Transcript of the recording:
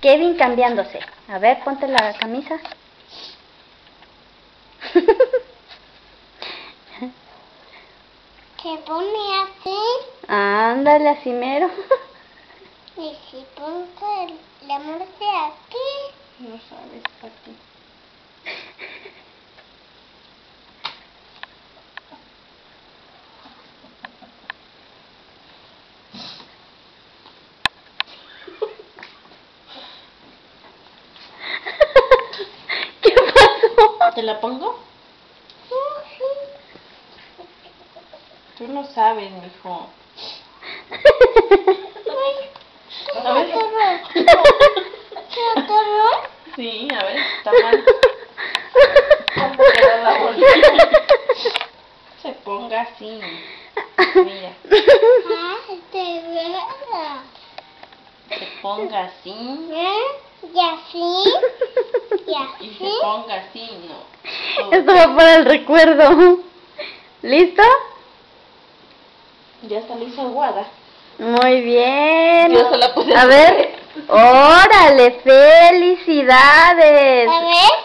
Kevin cambiándose. A ver, ponte la camisa. Se pone así. Ándale, así mero. Y si pongo la muerte aquí. No sabes, Pati. ¿Qué pasó? ¿Te la pongo? Tú no sabes, mijo. A ver. ¿Se atoró? Sí, a ver, está mal. ¿Cómo queda la bolita? Se ponga así. Mira, Ah, de verdad. se ponga así. Y así. Y Y se así. ponga así, no. Esto va para el recuerdo. ¿Listo? Ya está lisa aguada. Muy bien. Yo se la puse A ver. Órale, felicidades. A ver.